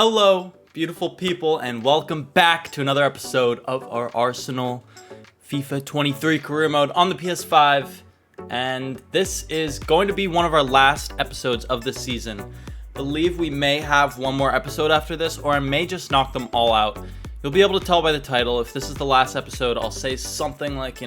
Hello, beautiful people, and welcome back to another episode of our Arsenal FIFA 23 career mode on the PS5. And this is going to be one of our last episodes of this season. Believe we may have one more episode after this, or I may just knock them all out. You'll be able to tell by the title. If this is the last episode, I'll say something like,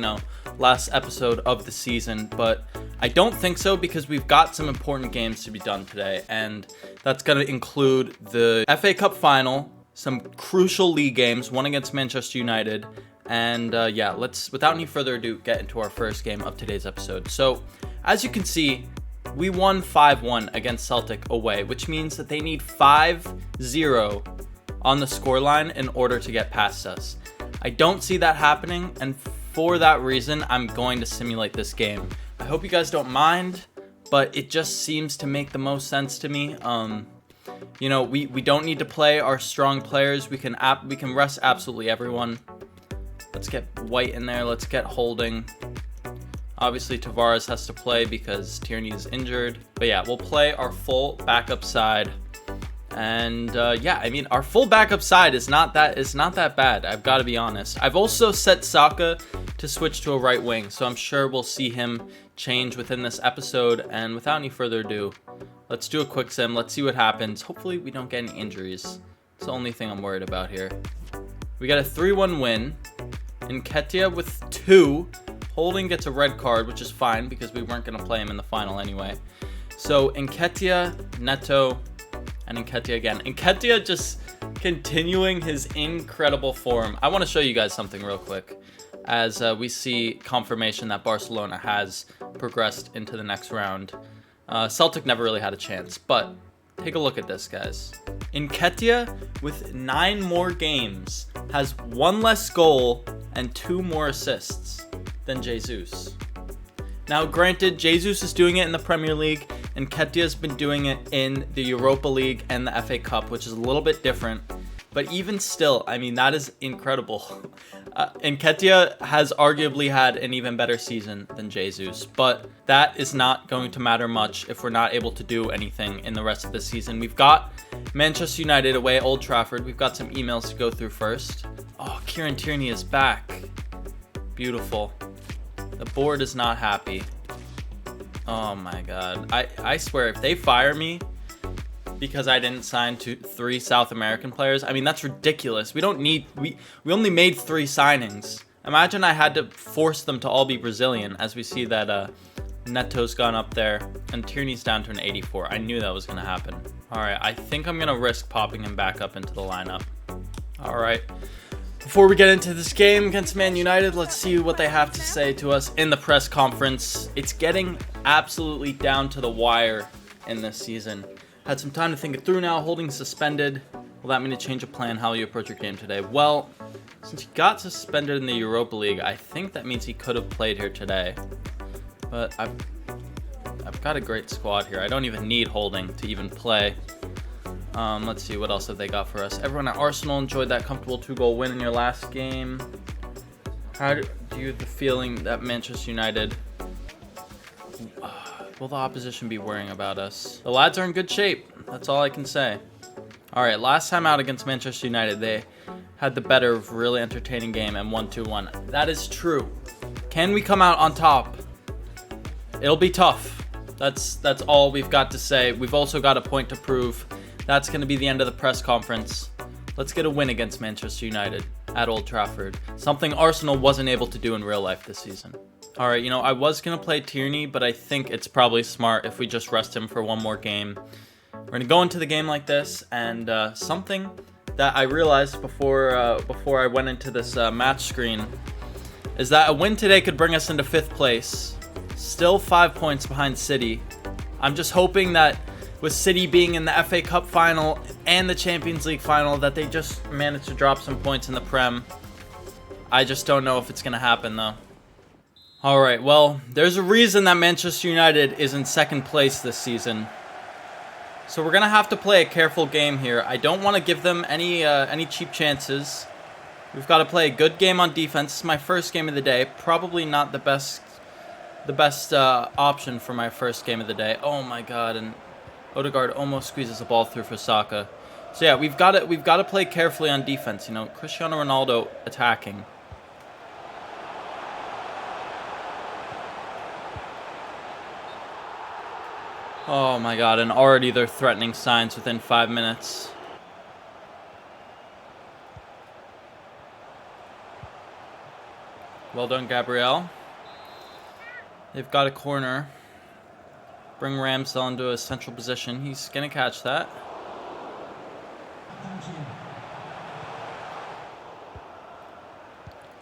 last episode of the season, but I don't think so because we've got some important games to be done today, and that's going to include the FA Cup final, some crucial league games, one against Manchester United, and let's, without any further ado, get into our first game of today's episode. So, as you can see, we won 5-1 against Celtic away, which means that they need 5-0 on the scoreline in order to get past us. I don't see that happening, and for that reason, I'm going to simulate this game. I hope you guys don't mind, but it just seems to make the most sense to me. We don't need to play our strong players. We can rest absolutely everyone. Let's get White in there. Let's get Holding. Obviously, Tavares has to play because Tierney is injured. But yeah, we'll play our full backup side. And our full backup side is not that bad. I've got to be honest. I've also set Saka to switch to a right wing, so I'm sure we'll see him change within this episode. And without any further ado, let's do a quick sim. Let's see what happens. Hopefully we don't get any injuries. It's the only thing I'm worried about here. We got a 3-1 win. Nketiah with 2. Holding gets a red card, which is fine because we weren't going to play him in the final anyway. So Nketiah, Neto, and Nketiah again. Nketiah just continuing his incredible form. I want to show you guys something real quick as we see confirmation that Barcelona has progressed into the next round. Celtic never really had a chance, but take a look at this, guys. Nketiah, with 9 more games, has 1 less goal and 2 more assists than Jesus. Now, granted, Jesus is doing it in the Premier League, and Nketiah's been doing it in the Europa League and the FA Cup, which is a little bit different. But even still, I mean, that is incredible. Nketiah has arguably had an even better season than Jesus, but that is not going to matter much if we're not able to do anything in the rest of the season. We've got Manchester United away at Old Trafford. We've got some emails to go through first. Oh, Kieran Tierney is back. Beautiful. The board is not happy. Oh my god. I swear, if they fire me because I didn't sign 3 South American players, I mean, that's ridiculous. We only made 3 signings. Imagine I had to force them to all be Brazilian, as we see that Neto's gone up there and Tierney's down to an 84. I knew that was going to happen. Alright, I think I'm going to risk popping him back up into the lineup. Alright. Before we get into this game against Man United, let's see what they have to say to us in the press conference. It's getting absolutely down to the wire in this season. Had some time to think it through now. Holding suspended. Will that mean a change of plan? How will you approach your game today? Well, since he got suspended in the Europa League, I think that means he could have played here today. But I've got a great squad here. I don't even need Holding to even play. Let's see, what else have they got for us? Everyone at Arsenal enjoyed that comfortable 2-goal win in your last game. How do you have the feeling that Manchester United... will the opposition be worrying about us? The lads are in good shape. That's all I can say. Alright, last time out against Manchester United, they had the better of a really entertaining game and won 2-1. That is true. Can we come out on top? It'll be tough. That's all we've got to say. We've also got a point to prove. That's going to be the end of the press conference. Let's get a win against Manchester United at Old Trafford. Something Arsenal wasn't able to do in real life this season. Alright, I was going to play Tierney, but I think it's probably smart if we just rest him for one more game. We're going to go into the game like this, and something that I realized before I went into this match screen is that a win today could bring us into 5th place. Still 5 points behind City. I'm just hoping that with City being in the FA Cup final and the Champions League final, that they just manage to drop some points in the Prem. I just don't know if it's going to happen, though. Alright, well, there's a reason that Manchester United is in 2nd place this season. So we're going to have to play a careful game here. I don't want to give them any cheap chances. We've got to play a good game on defense. It's my first game of the day. Probably not the best option for my first game of the day. Oh my god, and Odegaard almost squeezes the ball through for Saka. So yeah, we've got to play carefully on defense. You know, Cristiano Ronaldo attacking. Oh my god, and already they're threatening signs within 5 minutes. Well done, Gabriel. They've got a corner. Bring Ramsdale into a central position. He's going to catch that.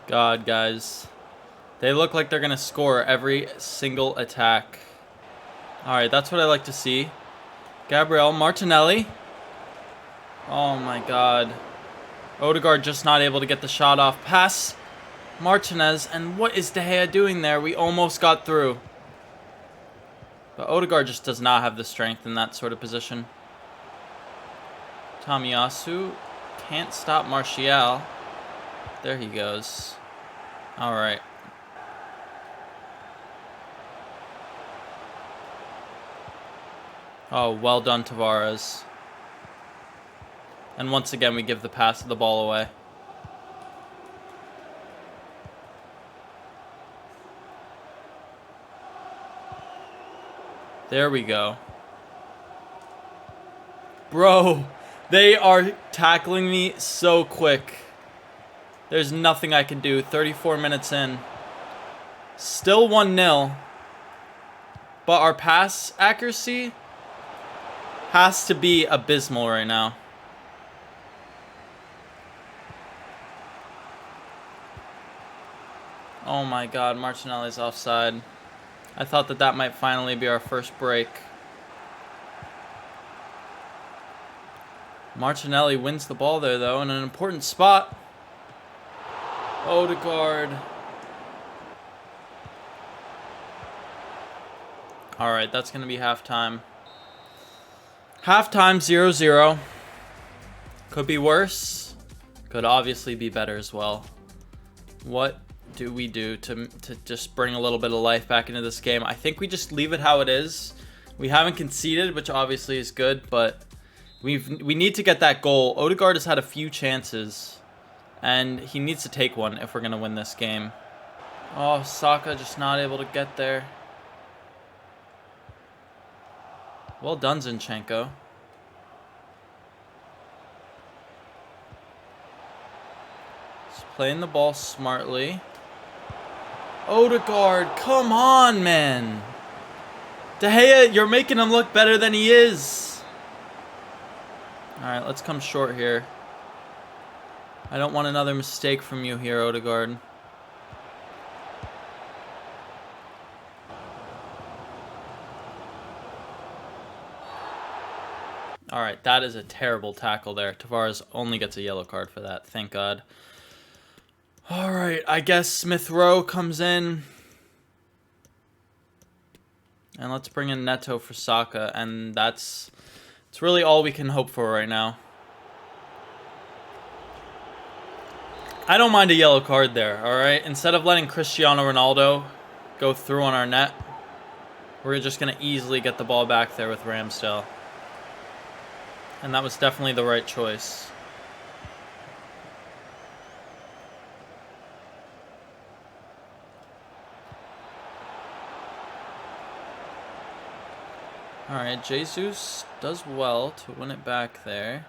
God, guys. They look like they're going to score every single attack. Alright, that's what I like to see. Gabriel Martinelli. Oh my god. Odegaard just not able to get the shot off. Pass Martinez. And what is De Gea doing there? We almost got through. But Odegaard just does not have the strength in that sort of position. Tomiyasu can't stop Martial. There he goes. Alright. Oh, well done, Tavares. And once again, we give the pass of the ball away. There we go. Bro, they are tackling me so quick. There's nothing I can do. 34 minutes in. Still 1-0. But our pass accuracy has to be abysmal right now. Oh my god, Martinelli's offside. I thought that that might finally be our first break. Martinelli wins the ball there, though, in an important spot. Odegaard. Alright, that's going to be halftime. Halftime 0-0. Could be worse. Could obviously be better as well. What do we do to just bring a little bit of life back into this game? I think we just leave it how it is. We haven't conceded, which obviously is good, but we need to get that goal. Odegaard has had a few chances, and he needs to take one if we're going to win this game. Oh, Saka just not able to get there. Well done, Zinchenko. He's playing the ball smartly. Odegaard, come on, man. De Gea, you're making him look better than he is. Alright, let's come short here. I don't want another mistake from you here, Odegaard. Alright, that is a terrible tackle there. Tavares only gets a yellow card for that, thank God. Alright, I guess Smith Rowe comes in. And let's bring in Neto for Saka, and it's really all we can hope for right now. I don't mind a yellow card there, alright? Instead of letting Cristiano Ronaldo go through on our net, we're just going to easily get the ball back there with Ramsdale. And that was definitely the right choice. Alright, Jesus does well to win it back there.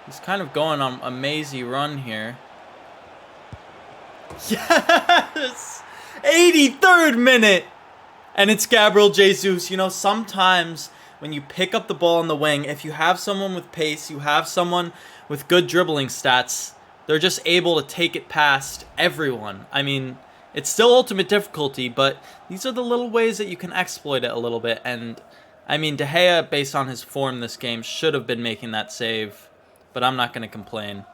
He's kind of going on a mazy run here. Yes! 83rd minute! And it's Gabriel Jesus. You know, sometimes when you pick up the ball on the wing, if you have someone with pace, you have someone with good dribbling stats, they're just able to take it past everyone. I mean, it's still ultimate difficulty, but these are the little ways that you can exploit it a little bit. And, I mean, De Gea, based on his form this game, should have been making that save, but I'm not going to complain.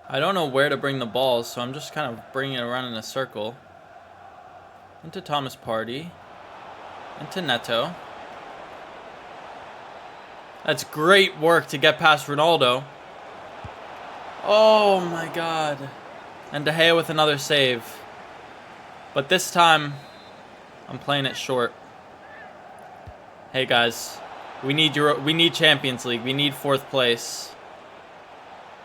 I don't know where to bring the ball, so I'm just kind of bringing it around in a circle. Into Thomas Partey. Into Neto. That's great work to get past Ronaldo. Oh my god. And De Gea with another save. But this time, I'm playing it short. Hey guys, We need Champions League. We need 4th place.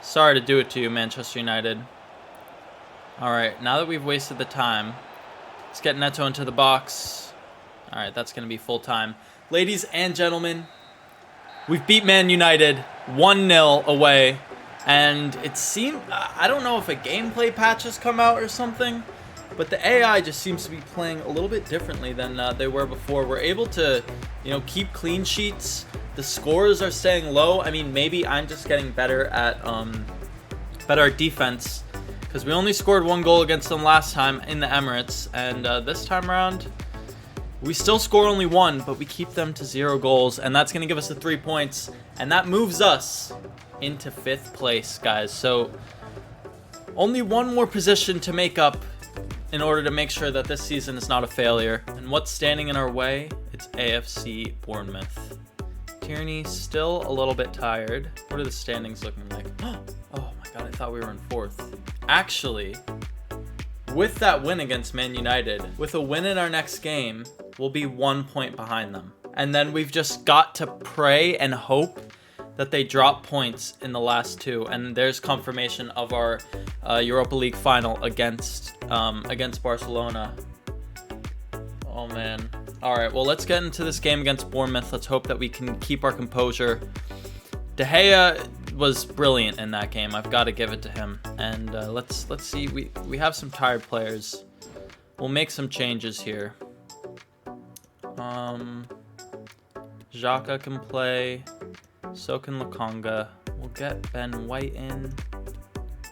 Sorry to do it to you, Manchester United. All right, now that we've wasted the time, let's get Neto into the box. All right, that's going to be full time. Ladies and gentlemen, we've beat Man United 1-0 away. And it seemed, I don't know if a gameplay patch has come out or something, but the AI just seems to be playing a little bit differently than they were before. We're able to, keep clean sheets. The scores are staying low. I mean, maybe I'm just getting better at defense, because we only scored 1 goal against them last time in the Emirates, and this time around, we still score only 1, but we keep them to 0 goals, and that's going to give us the 3 points, and that moves us into 5th place, guys. So only 1 more position to make up in order to make sure that this season is not a failure. And what's standing in our way? It's AFC Bournemouth. Tierney still a little bit tired. What are the standings looking like? Oh my god, I thought we were in 4th. Actually, with that win against Man United, with a win in our next game, we'll be 1 point behind them. And then we've just got to pray and hope that they drop points in the last 2, and there's confirmation of our Europa League final against Barcelona. Oh man. All right, well, let's get into this game against Bournemouth. Let's hope that we can keep our composure. De Gea was brilliant in that game. I've got to give it to him. And let's see. We have some tired players. We'll make some changes here. Xhaka can play. So can Lokonga. We'll get Ben White in.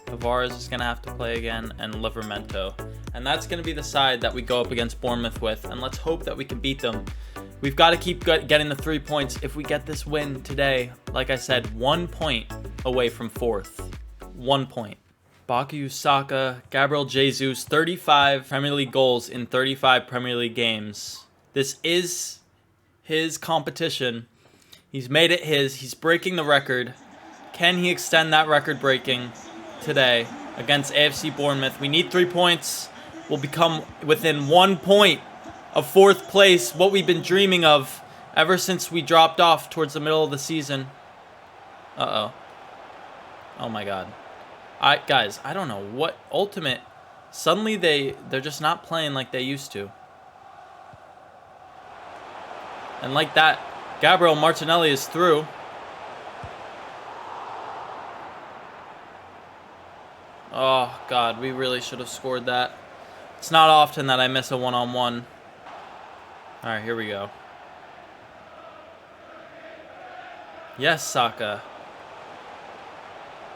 Tavares is going to have to play again, and Livramento. And that's going to be the side that we go up against Bournemouth with, and let's hope that we can beat them. We've got to keep getting the 3 points. If we get this win today, like I said, 1 point away from 4th. 1 point. Bukayo Saka, Gabriel Jesus, 35 Premier League goals in 35 Premier League games. This is his competition. He's made it his. He's breaking the record. Can he extend that record breaking today against AFC Bournemouth? We need 3 points. We'll become within 1 point of 4th place, what we've been dreaming of ever since we dropped off towards the middle of the season. Uh-oh. Oh my god. Guys, I don't know what Ultimate. Suddenly they're just not playing like they used to. And like that, Gabriel Martinelli is through. Oh, God, we really should have scored that. It's not often that I miss a one-on-one. All right, here we go. Yes, Saka.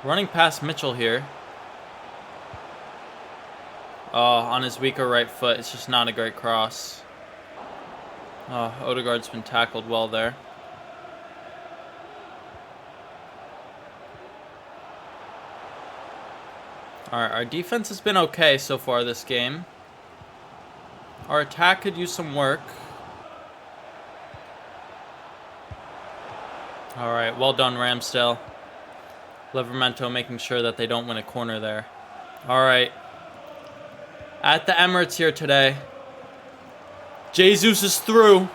Running past Mitchell here. Oh, on his weaker right foot. It's just not a great cross. Oh, Odegaard's been tackled well there. Alright, our defense has been okay so far this game. Our attack could use some work. Alright, well done, Ramsdale. Livramento making sure that they don't win a corner there. Alright. At the Emirates here today. Jesus is through.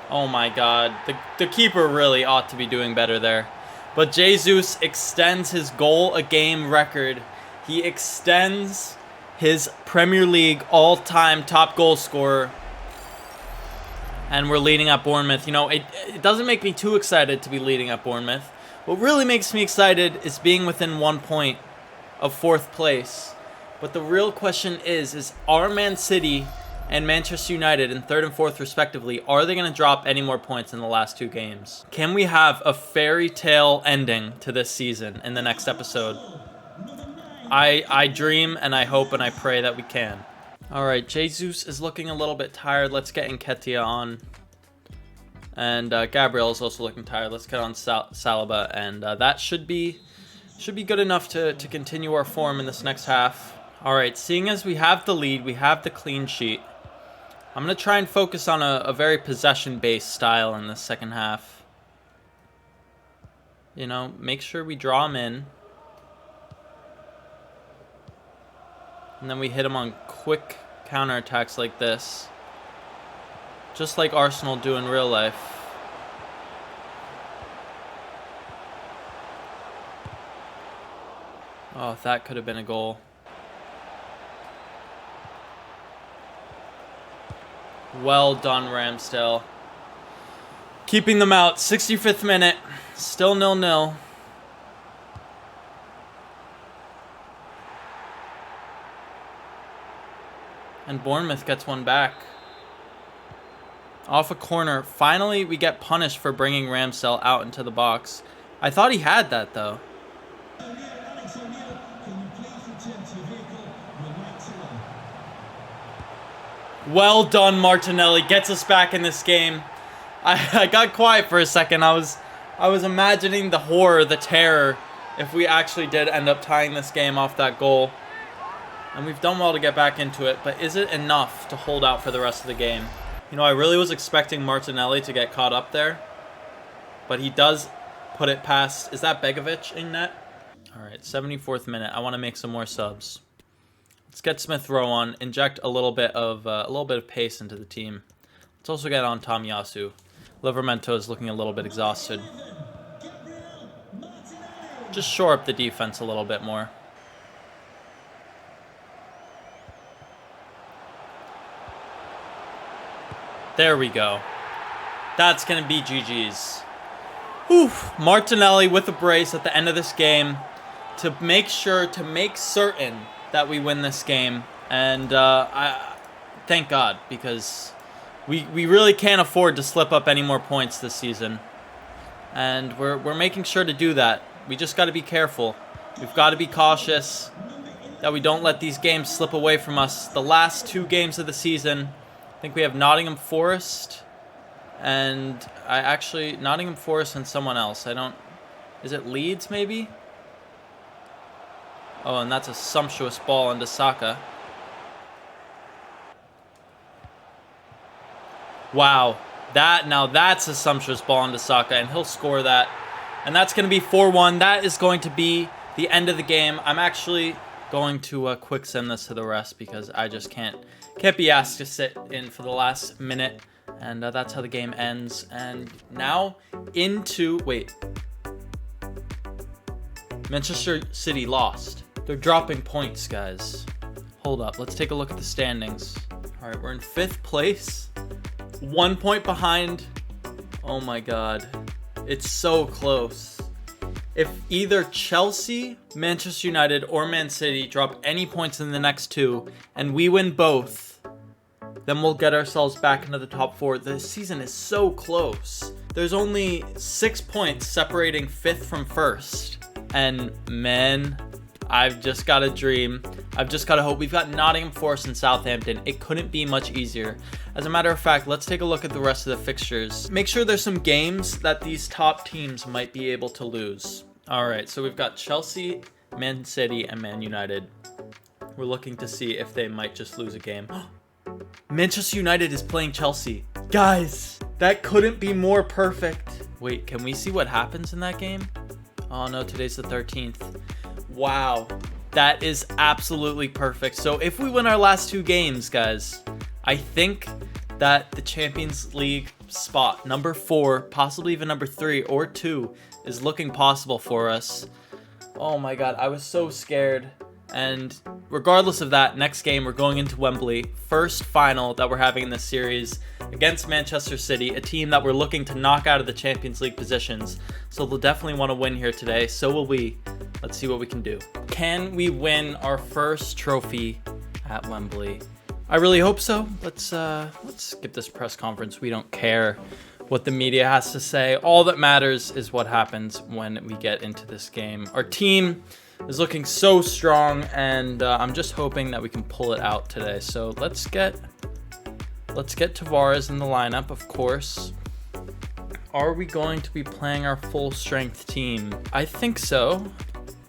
Oh my god. The keeper really ought to be doing better there. But Jesus extends his goal-a-game record. He extends his Premier League all-time top goal scorer. And we're leading at Bournemouth. You know, it doesn't make me too excited to be leading at Bournemouth. What really makes me excited is being within 1 point of 4th place. But the real question is are Man City and Manchester United in 3rd and 4th respectively, are they going to drop any more points in the last 2 games? Can we have a fairy tale ending to this season in the next episode? I dream and I hope and I pray that we can. Alright, Jesus is looking a little bit tired. Let's get Nketiah on. And Gabriel is also looking tired. Let's get on Saliba. And that should be good enough to continue our form in this next half. Alright, seeing as we have the lead, we have the clean sheet. I'm going to try and focus on a very possession-based style in the second half. You know, make sure we draw them in. And then we hit them on quick counterattacks like this. just like Arsenal do in real life. Oh, that could have been a goal. Well done, Ramsdale. Keeping them out. 65th minute. Still 0-0. And Bournemouth gets one back. Off a corner. Finally, we get punished for bringing Ramsdale out into the box. I thought he had that, though. Well done, Martinelli. Gets us back in this game. I got quiet for a second. I was imagining the horror, the terror, if we actually did end up tying this game off that goal. And we've done well to get back into it, but is it enough to hold out for the rest of the game? You know, I really was expecting Martinelli to get caught up there, but he does put it past. Is that Begovic in net? All right, 74th minute. I want to make some more subs. Let's get Smith Rowe on, inject a little bit of pace into the team. Let's also get on Tomiyasu. Livramento is looking a little bit exhausted. Just shore up the defense a little bit more. There we go. That's going to be GG's. Oof. Martinelli with a brace at the end of this game to make certain that we win this game. And I thank God, because we really can't afford to slip up any more points this season. And we're making sure to do that. We just got to be careful. We've got to be cautious that we don't let these games slip away from us. The last 2 games of the season, I think we have Nottingham Forest and Nottingham Forest and someone else. Is it Leeds maybe? Oh, and that's a sumptuous ball into Saka. Wow. That's a sumptuous ball into Saka, and he'll score that. And that's going to be 4-1. That is going to be the end of the game. I'm actually going to quick send this to the rest because I just can't be asked to sit in for the last minute. And that's how the game ends. And now Manchester City lost. They're dropping points, guys. Hold up. Let's take a look at the standings. All right, we're in 5th place. 1 point behind. Oh my God. It's so close. If either Chelsea, Manchester United, or Man City drop any points in the next 2, and we win both, then we'll get ourselves back into the top 4. The season is so close. There's only 6 points separating 5th from 1st. And man, I've just got a dream. I've just got to hope. We've got Nottingham Forest and Southampton. It couldn't be much easier. As a matter of fact, let's take a look at the rest of the fixtures. Make sure there's some games that these top teams might be able to lose. All right, so we've got Chelsea, Man City, and Man United. We're looking to see if they might just lose a game. Manchester United is playing Chelsea. Guys, that couldn't be more perfect. Wait, can we see what happens in that game? Oh no, today's the 13th. Wow, that is absolutely perfect. So if we win our last 2 games, guys, I think that the Champions League spot, number 4, possibly even number 3 or 2, is looking possible for us. Oh my God, I was so scared. And regardless of that, next game we're going into Wembley. First final that we're having in this series against Manchester City, a team that we're looking to knock out of the Champions League positions. So they'll definitely want to win here today. So will we. Let's see what we can do. Can we win our first trophy at Wembley? I really hope so. Let's skip this press conference. We don't care what the media has to say. All that matters is what happens when we get into this game. Our team is looking so strong, and I'm just hoping that we can pull it out today. So let's get Tavares in the lineup, of course. Are we going to be playing our full strength team? I think so.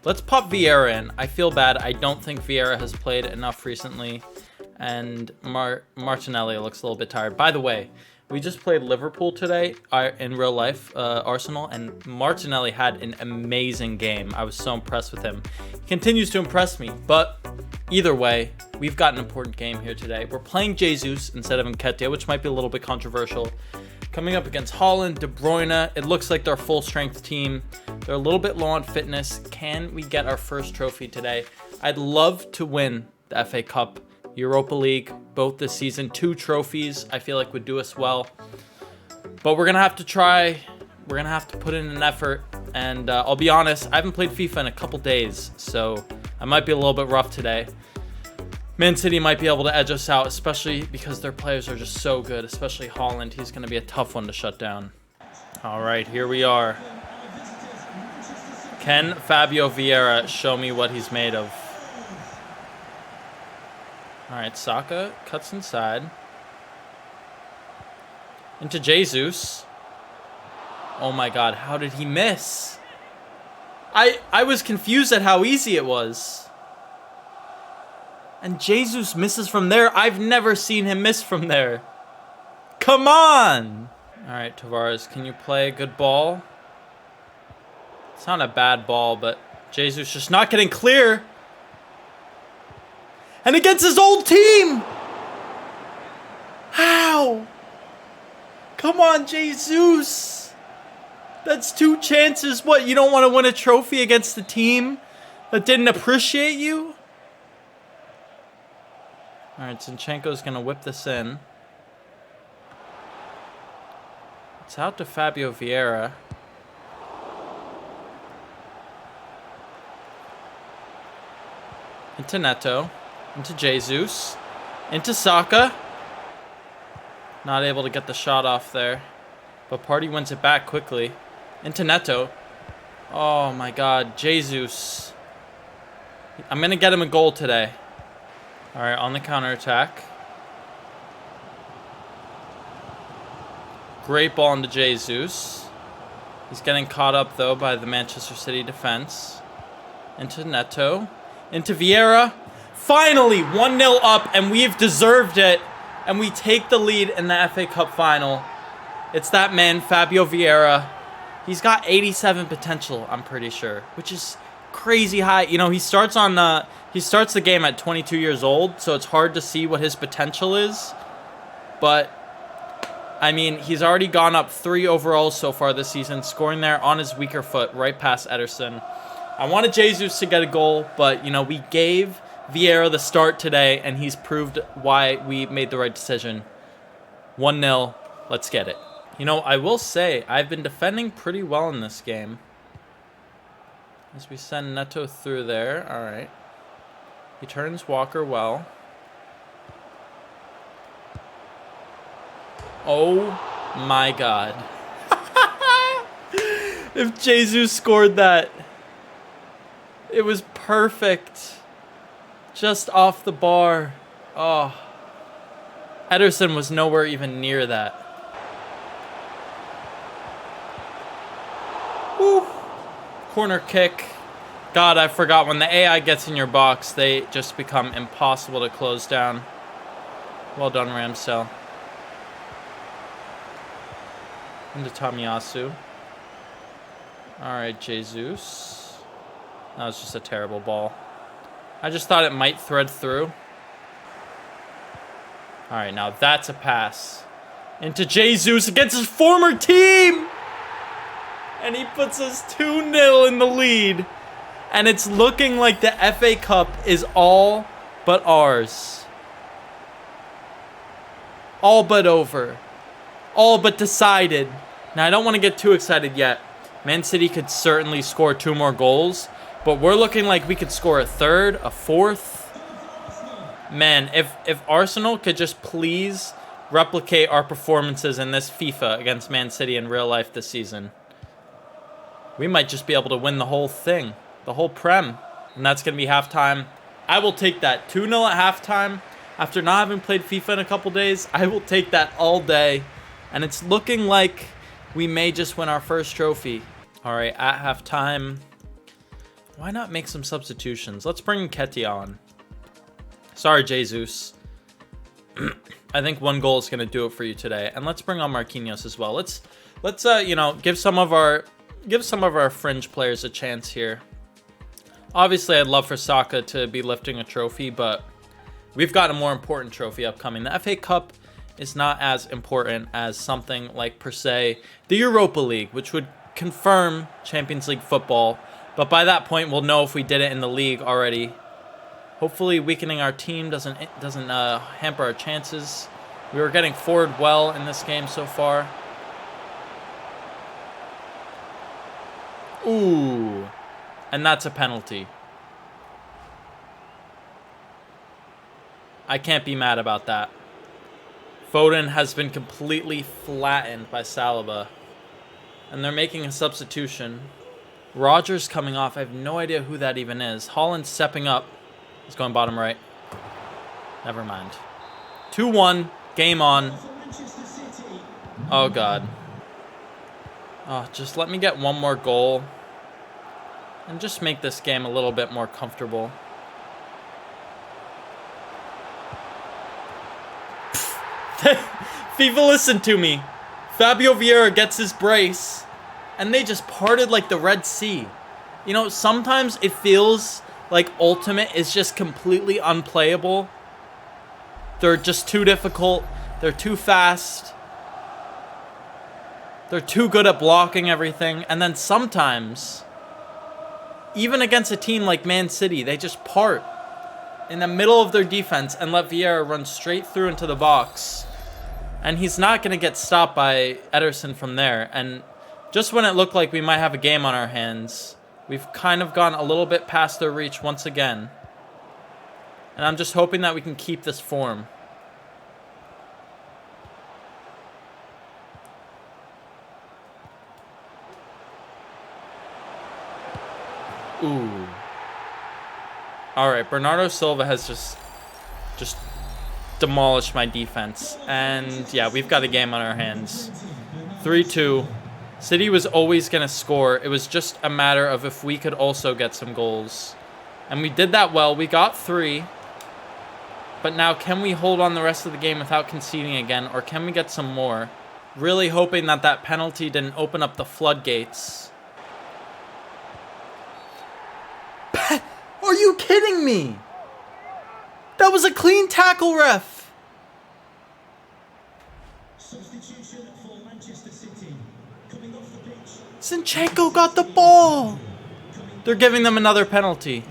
Let's pop Vieira in. I feel bad. I don't think Vieira has played enough recently, and Martinelli looks a little bit tired. By the way, we just played Liverpool today in real life, Arsenal, and Martinelli had an amazing game. I was so impressed with him. He continues to impress me, but Either way, we've got an important game here today. We're playing Jesus instead of Nketiah, which might be a little bit controversial. Coming up against Haaland, De Bruyne. It looks like they're a full-strength team. They're a little bit low on fitness. Can we get our first trophy today? I'd love to win the FA Cup, Europa League, both this season. 2 trophies I feel like would do us well. But we're going to have to try. We're going to have to put in an effort. And I'll be honest, I haven't played FIFA in a couple days, so I might be a little bit rough today. Man City might be able to edge us out, especially because their players are just so good, especially Haaland. He's going to be a tough one to shut down. All right, here we are. Can Fabio Vieira show me what he's made of? All right, Saka cuts inside. Into Jesus. Oh my God, how did he miss? I was confused at how easy it was. And Jesus misses from there. I've never seen him miss from there. Come on! All right, Tavares, can you play a good ball? It's not a bad ball, but Jesus just not getting clear. And against his old team! How? Come on, Jesus! That's 2 chances. What, you don't want to win a trophy against the team that didn't appreciate you? All right, Zinchenko's going to whip this in. It's out to Fabio Vieira. Into Neto. Into Jesus. Into Saka. Not able to get the shot off there. But Partey wins it back quickly. Into Neto. Oh my God, Jesus. I'm going to get him a goal today. All right, on the counterattack. Great ball into Jesus. He's getting caught up, though, by the Manchester City defense. Into Neto. Into Vieira. Finally, 1-0 up, and we've deserved it. And we take the lead in the FA Cup final. It's that man, Fabio Vieira. He's got 87 potential, I'm pretty sure, which is crazy high. You know, he starts the game at 22 years old, so it's hard to see what his potential is. But I mean, he's already gone up 3 overalls so far this season, scoring there on his weaker foot, right past Ederson. I wanted Jesus to get a goal, but you know, we gave Vieira the start today, and he's proved why we made the right decision. 1-0. Let's get it. You know, I will say, I've been defending pretty well in this game. As we send Neto through there. All right. He turns Walker well. Oh my God. If Jesus scored that, it was perfect. Just off the bar. Oh. Ederson was nowhere even near that. Woo. Corner kick. God, I forgot, when the AI gets in your box, they just become impossible to close down. Well done, Ramsdale. Into Tomiyasu. Alright, Jesus. That was just a terrible ball. I just thought it might thread through. Alright, now that's a pass. Into Jesus against his former team! And he puts us 2-0 in the lead. And it's looking like the FA Cup is all but ours. All but over. All but decided. Now, I don't want to get too excited yet. Man City could certainly score 2 more goals. But we're looking like we could score a 3rd, a 4th. Man, if Arsenal could just please replicate our performances in this FIFA against Man City in real life this season, we might just be able to win the whole thing. The whole Prem. And that's going to be halftime. I will take that. 2-0 at halftime. After not having played FIFA in a couple days, I will take that all day. And it's looking like we may just win our first trophy. All right, at halftime, why not make some substitutions? Let's bring Nketiah on. Sorry, Jesus. I think 1 goal is going to do it for you today. And let's bring on Marquinhos as well. Let's you know, give some of our fringe players a chance here. Obviously, I'd love for Saka to be lifting a trophy, but we've got a more important trophy upcoming. The FA Cup is not as important as something like, per se, the Europa League, which would confirm Champions League football. But by that point, we'll know if we did it in the league already. Hopefully, weakening our team doesn't hamper our chances. We were getting forward well in this game so far. Ooh. And that's a penalty. I can't be mad about that. Foden has been completely flattened by Saliba. And they're making a substitution. Rodgers coming off. I have no idea who that even is. Haaland stepping up. He's going bottom right. Never mind. 2-1. Game on. Oh, God. Oh, just let me get one more goal. And just make this game a little bit more comfortable. FIFA, listen to me. Fabio Vieira gets his brace. And they just parted like the Red Sea. You know, sometimes it feels like Ultimate is just completely unplayable. They're just too difficult. They're too fast. They're too good at blocking everything. And then sometimes, even against a team like Man City, they just part in the middle of their defense and let Vieira run straight through into the box. And he's not going to get stopped by Ederson from there. And just when it looked like we might have a game on our hands, we've kind of gone a little bit past their reach once again. And I'm just hoping that we can keep this form. Ooh. Alright, Bernardo Silva has just demolished my defense. And yeah, we've got a game on our hands. 3-2. City was always going to score. It was just a matter of if we could also get some goals. And we did that well. We got 3. But now, can we hold on the rest of the game without conceding again? Or can we get some more? Really hoping that that penalty didn't open up the floodgates. Are you kidding me? That was a clean tackle, ref. Substitution for Manchester City. Coming off the pitch. Zinchenko got the ball. They're giving them another penalty.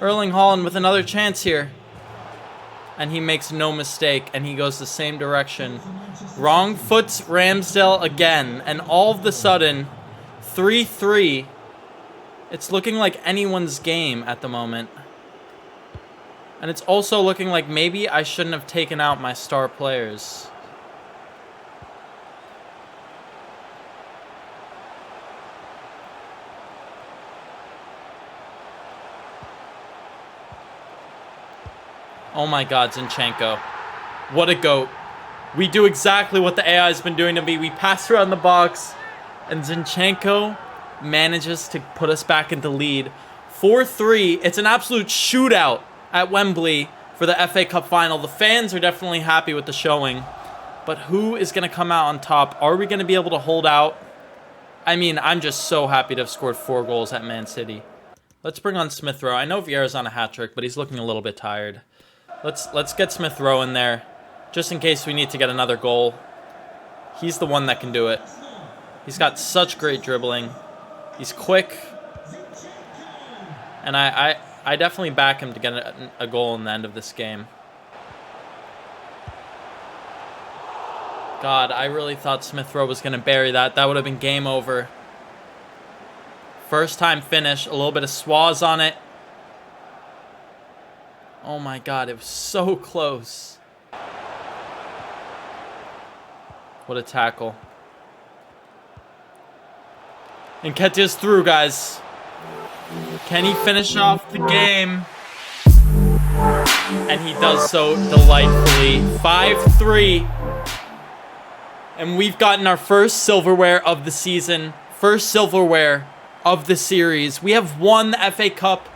Erling Haaland with another chance here. And he makes no mistake, and he goes the same direction. Wrong foots Ramsdale again, and all of a sudden, 3-3. It's looking like anyone's game at the moment. And it's also looking like maybe I shouldn't have taken out my star players. Oh my God, Zinchenko. What a goat. We do exactly what the AI has been doing to me. We pass around the box, and Zinchenko manages to put us back into lead. 4-3. It's an absolute shootout at Wembley for the FA Cup final. The fans are definitely happy with the showing. But who is going to come out on top? Are we going to be able to hold out? I mean, I'm just so happy to have scored 4 goals at Man City. Let's bring on Smith Rowe. I know Vieira's on a hat-trick, but he's looking a little bit tired. Let's get Smith Rowe in there, just in case we need to get another goal. He's the one that can do it. He's got such great dribbling. He's quick. And I definitely back him to get a goal in the end of this game. God, I really thought Smith Rowe was going to bury that. That would have been game over. First time finish. A little bit of swaz on it. Oh my God, it was so close. What a tackle. And Nketiah's through, guys. Can he finish off the game? And he does so delightfully. 5-3. And we've gotten our first silverware of the season. First silverware of the series. We have won the FA Cup.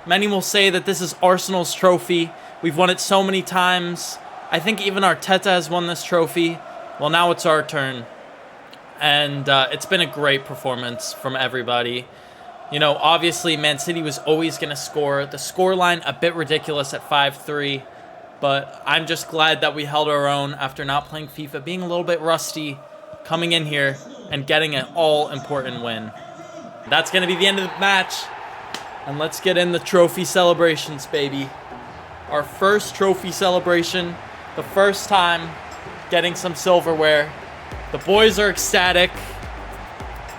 Many will say that this is Arsenal's trophy. We've won it so many times. I think even Arteta has won this trophy. Well, now it's our turn. And it's been a great performance from everybody. You know, obviously, Man City was always going to score. The scoreline a bit ridiculous at 5-3, but I'm just glad that we held our own after not playing FIFA, being a little bit rusty, coming in here and getting an all-important win. That's going to be the end of the match, and let's get in the trophy celebrations, baby. Our first trophy celebration, the first time getting some silverware. The boys are ecstatic.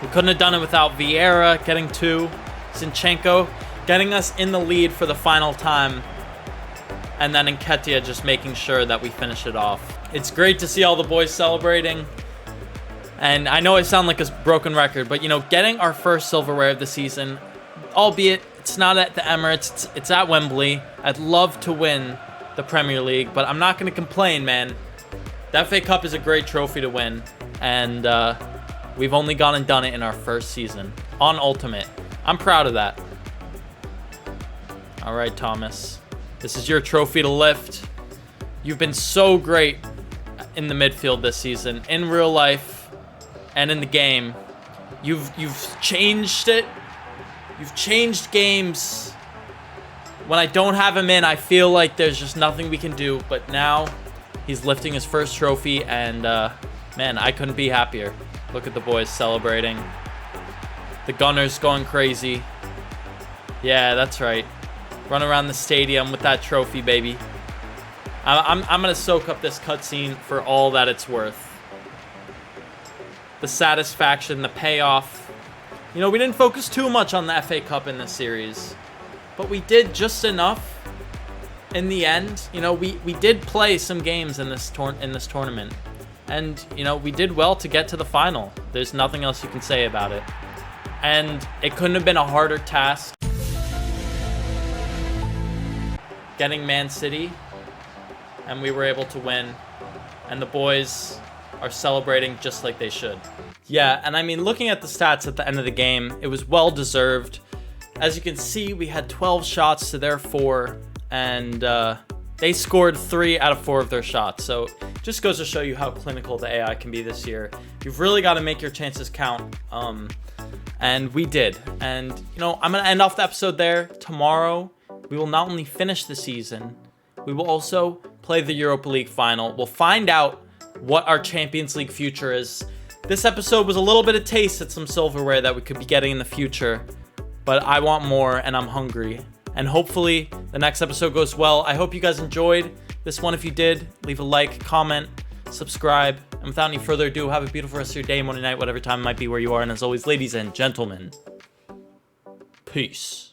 We couldn't have done it without Vieira getting 2, Zinchenko getting us in the lead for the final time, and then Nketiah just making sure that we finish it off. It's great to see all the boys celebrating, and I know I sound like a broken record, but you know, getting our first silverware of the season, albeit it's not at the Emirates, it's at Wembley. I'd love to win the Premier League, but I'm not going to complain, man. The FA Cup is a great trophy to win, and we've only gone and done it in our first season on Ultimate. I'm proud of that. All right, Thomas. This is your trophy to lift. You've been so great in the midfield this season, in real life and in the game. You've changed it. You've changed games. When I don't have him in, I feel like there's just nothing we can do. But now he's lifting his first trophy, and man, I couldn't be happier. Look at the boys celebrating. The Gunners going crazy. Yeah, that's right. Run around the stadium with that trophy, baby. I'm going to soak up this cutscene for all that it's worth. The satisfaction, the payoff. You know, we didn't focus too much on the FA Cup in this series, but we did just enough in the end. You know, we did play some games in this tournament. And, you know, we did well to get to the final. There's nothing else you can say about it. And it couldn't have been a harder task getting Man City, and we were able to win. And the boys are celebrating just like they should. Yeah, and I mean, looking at the stats at the end of the game, it was well deserved. As you can see, we had 12 shots to their 4, and they scored 3 out of 4 of their shots. So just goes to show you how clinical the AI can be this year. You've really got to make your chances count. And we did. And, you know, I'm going to end off the episode there. Tomorrow, we will not only finish the season, we will also play the Europa League final. We'll find out what our Champions League future is. This episode was a little bit of taste at some silverware that we could be getting in the future. But I want more, and I'm hungry. And hopefully the next episode goes well. I hope you guys enjoyed this one. If you did, leave a like, comment, subscribe. And without any further ado, have a beautiful rest of your day, morning, night, whatever time it might be where you are. And as always, ladies and gentlemen, peace.